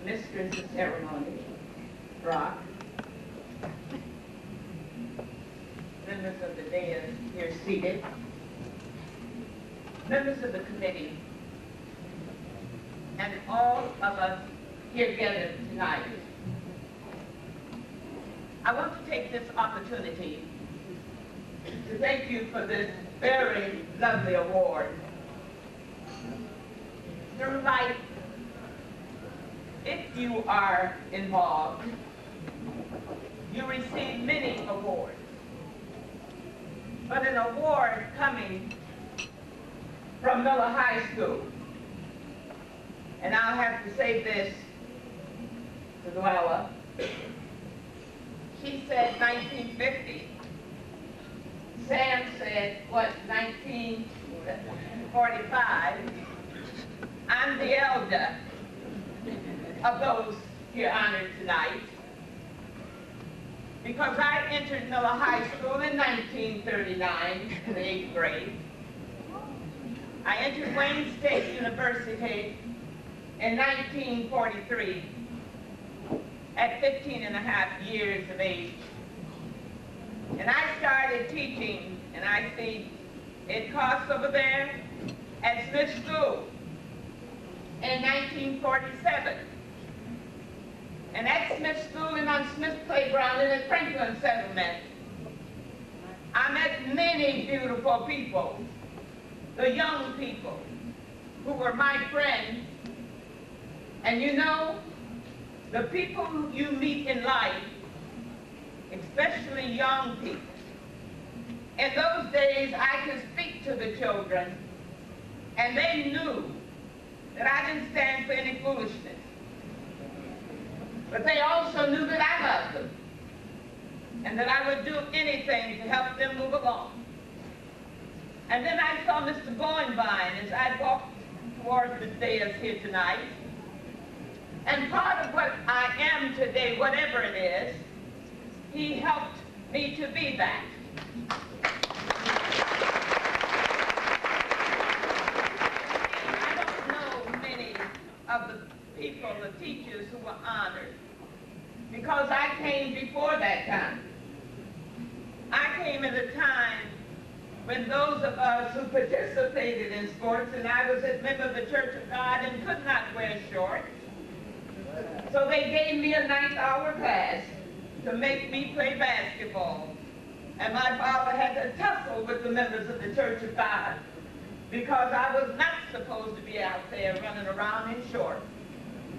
Mistress of Ceremony, Brock, members of the dais here seated, members of the committee, and all of us here gathered tonight. I want to take this opportunity to thank you for this very lovely award. Through life, if you are involved, you receive many awards. But an award coming from Miller High School, and I'll have to say this to Luella. She said 1950. Sam said, what, 1945. I'm the elder of those here honored tonight because I entered Miller High School in 1939 in the 8th grade. I entered Wayne State University in 1943 at 15 and a half years of age. And I started teaching, and I see it costs over there at Smith School in 1947. And at Smith School and on Smith Playground and at Franklin Settlement, I met many beautiful people, the young people who were my friends. And you know, the people you meet in life, especially young people, in those days I could speak to the children and they knew that I didn't stand for any foolishness. But they also knew that I loved them and that I would do anything to help them move along. And then I saw Mr. Bowenbein as I walked towards the dais here tonight. And part of what I am today, whatever it is, he helped me to be that. I don't know many of the people, the teachers who were honored, because I came before that time. I came at a time when those of us who participated in sports, and I was a member of the Church of God and could not wear shorts, so they gave me a 9th-hour class to make me play basketball. And my father had to tussle with the members of the Church of God because I was not supposed to be out there running around in shorts.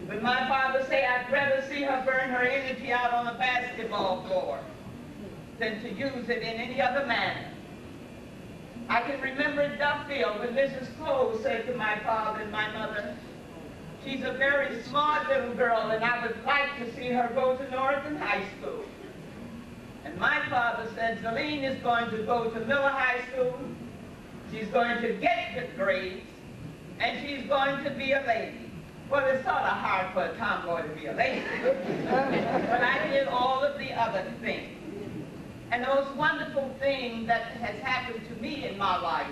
But my father said, I'd rather see her burn her energy out on the basketball floor than to use it in any other manner. I can remember in Duffield when Mrs. Cole said to my father and my mother, she's a very smart little girl, and I would like to see her go to Northern High School. And my father said, Zeline is going to go to Miller High School, she's going to get good grades, and she's going to be a lady. Well, it's sort of hard for a tomboy to be a lady, but I did all of the other things. And the most wonderful thing that has happened to me in my life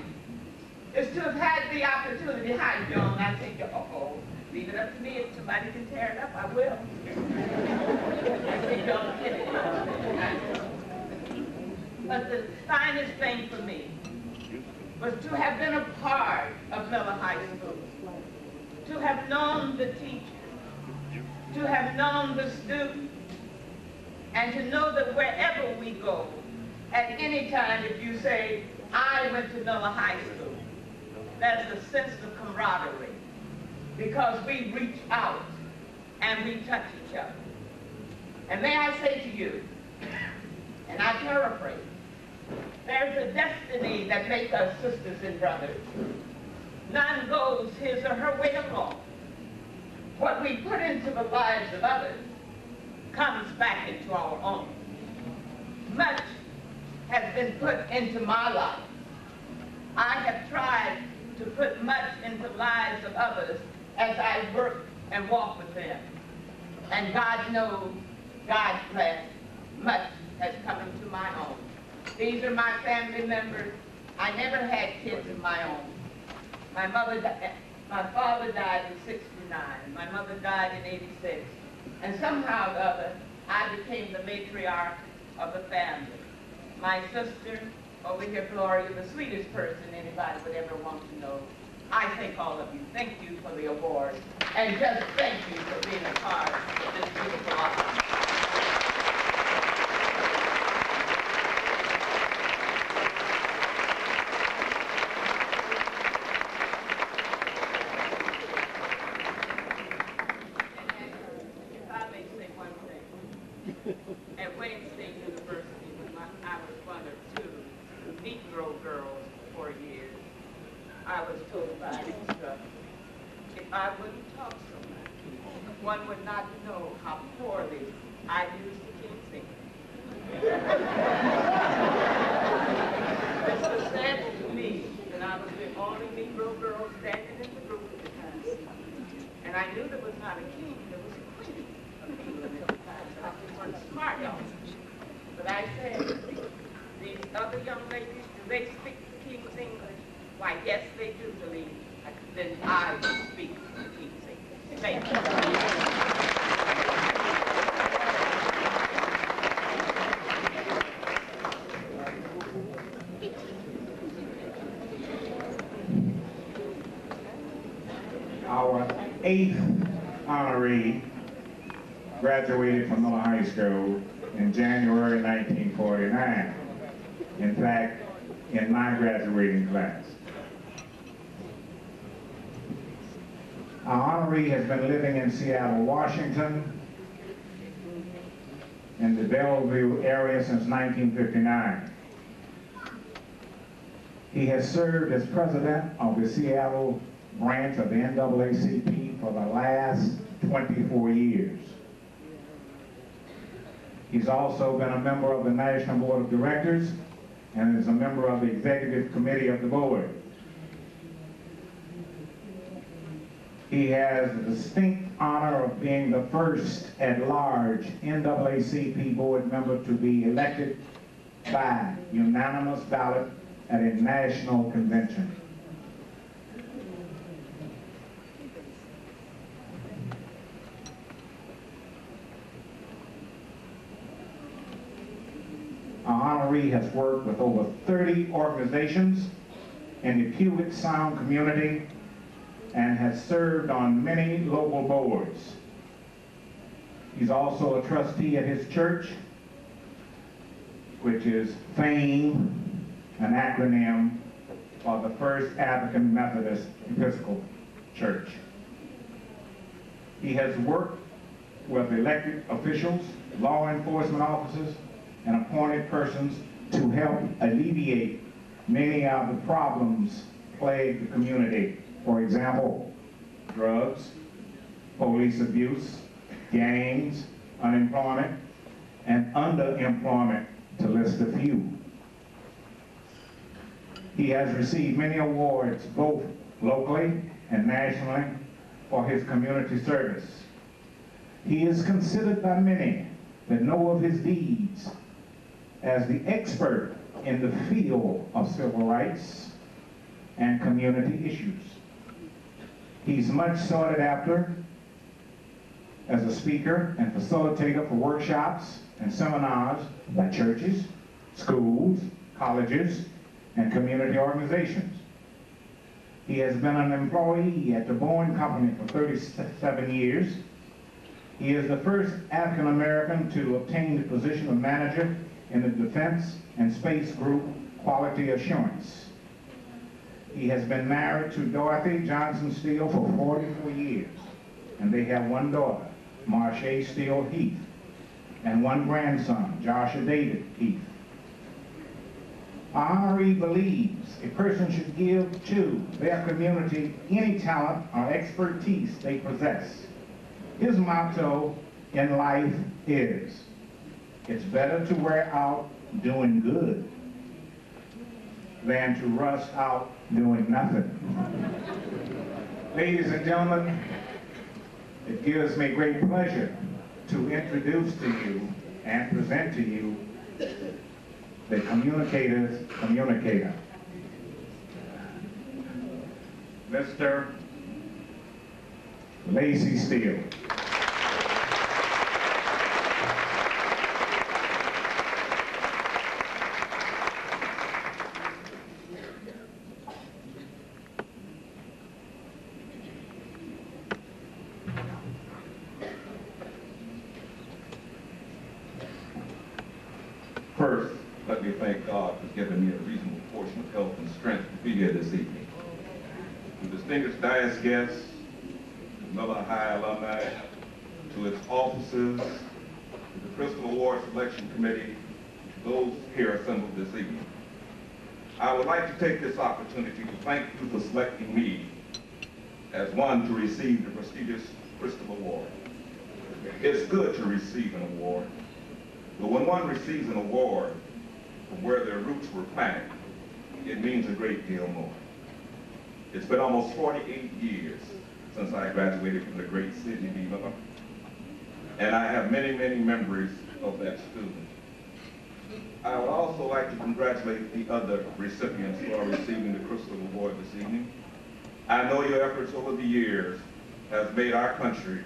is to have had the opportunity. Hi, Joan. I think, uh-oh. Leave it up to me. If somebody can tear it up, I will. I think y'all get it. But the finest thing for me was to have been a part of Miller High School, to have known the teachers, to have known the students, and to know that wherever we go, at any time, if you say, I went to Miller High School, there's a sense of camaraderie. Because we reach out and we touch each other. And may I say to you, and I paraphrase, there's a destiny that makes us sisters and brothers. None goes his or her way alone. What we put into the lives of others comes back into our own. Much has been put into my life. I have tried to put much into the lives of others as I work and walk with them. And God knows, God's blessed, much has come into my own. These are my family members. I never had kids of my own. My father died in '69. My My mother died in '86. And somehow or the other, I became the matriarch of the family. My sister, over here, Gloria, the sweetest person anybody would ever want to know. I thank all of you. Thank you for the award. And just thank you for being a part of this beautiful life. At Wayne State University, I was one of two Negro girls for 4 years. I was told by an instructor, if I wouldn't talk so much, one would not know how poorly I used the king's English. This was said to me that I was the only Negro girl standing in the group at the time. And I knew there was not a king, there was a queen of England at the time. I was smart, y'all. But I said, these other young ladies, do they speak the king's English? Why, yes, they do believe. Then I will speak the king's English. Thank you. Our 8th honoree graduated from Miller High School in January 1949. In fact, in my graduating class. Our honoree has been living in Seattle, Washington, in the Bellevue area since 1959. He has served as president of the Seattle branch of the NAACP for the last 24 years. He's also been a member of the National Board of Directors and is a member of the Executive Committee of the Board. He has the distinct honor of being the first at-large NAACP board member to be elected by unanimous ballot at a national convention. Our honoree has worked with over 30 organizations in the Puget Sound community and has served on many local boards. He's also a trustee at his church, which is FAME, an acronym for the First African Methodist Episcopal Church. He has worked with elected officials, law enforcement officers, and appointed persons to help alleviate many of the problems plague the community. For example, drugs, police abuse, gangs, unemployment, and underemployment, to list a few. He has received many awards, both locally and nationally, for his community service. He is considered by many that know of his deeds as the expert in the field of civil rights and community issues. He's much sought after as a speaker and facilitator for workshops and seminars by churches, schools, colleges, and community organizations. He has been an employee at the Boeing Company for 37 years. He is the first African American to obtain the position of manager in the Defense and Space Group Quality Assurance. He has been married to Dorothy Johnson Steele for 44 years, and they have one daughter, Marcia Steele Heath, and one grandson, Joshua David Heath. Our honoree believes a person should give to their community any talent or expertise they possess. His motto in life is, it's better to wear out doing good than to rust out doing nothing. Ladies and gentlemen, it gives me great pleasure to introduce to you and present to you the communicator's communicator, Mr. Cystial. First, let me thank God for giving me a reasonable portion of health and strength to be here this evening. To distinguished Dias guests, to Miller High alumni, to its officers, to the Crystal Award Selection Committee, to those here assembled this evening. I would like to take this opportunity to thank you for selecting me as one to receive the prestigious Crystal Award. It's good to receive an award, but when one receives an award from where their roots were planted, it means a great deal more. It's been almost 48 years since I graduated from the great Sidney B. Miller, and I have many, many memories of that student. I would also like to congratulate the other recipients who are receiving the Crystal Award this evening. I know your efforts over the years has made our country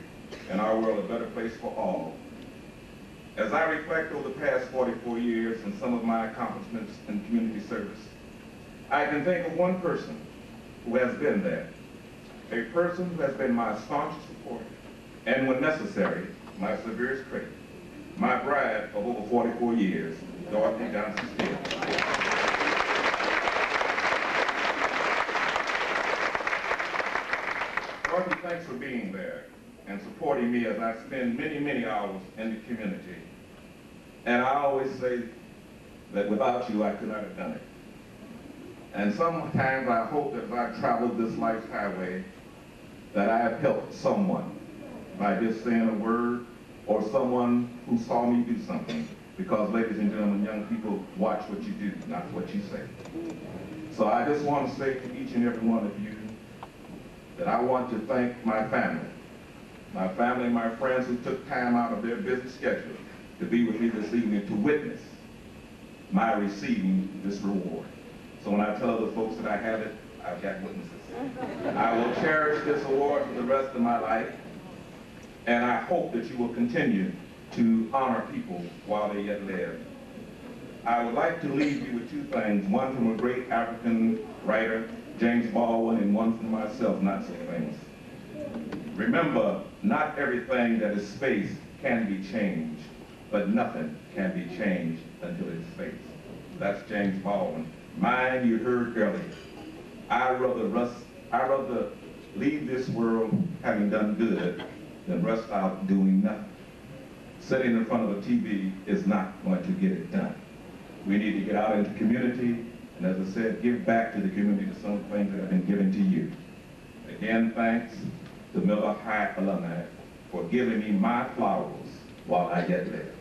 and our world a better place for all. As I reflect over the past 44 years and some of my accomplishments in community service, I can think of one person who has been there, a person who has been my staunchest supporter, and when necessary, my severest critic, my bride of over 44 years, Dorothy Johnson Steele. Dorothy, thanks for being there and supporting me as I spend many, many hours in the community. And I always say that without you, I could not have done it. And sometimes I hope that as I've traveled this life's highway, that I have helped someone by just saying a word, or someone who saw me do something. Because, ladies and gentlemen, young people, watch what you do, not what you say. So I just want to say to each and every one of you that I want to thank my family, my friends who took time out of their busy schedule to be with me this evening to witness my receiving this reward. So when I tell other folks that I have it, I've got witnesses. I will cherish this award for the rest of my life, and I hope that you will continue to honor people while they yet live. I would like to leave you with two things, one from a great African writer, James Baldwin, and one from myself, not so famous. Remember, not everything that is spaced can be changed, but nothing can be changed until it's spaced. That's James Baldwin. Mine, you heard earlier. I'd rather leave this world having done good than rust out doing nothing. Sitting in front of a TV is not going to get it done. We need to get out into the community, and as I said, give back to the community to some things that have been given to you. Again, thanks to Miller High alumni for giving me my flowers while I yet live.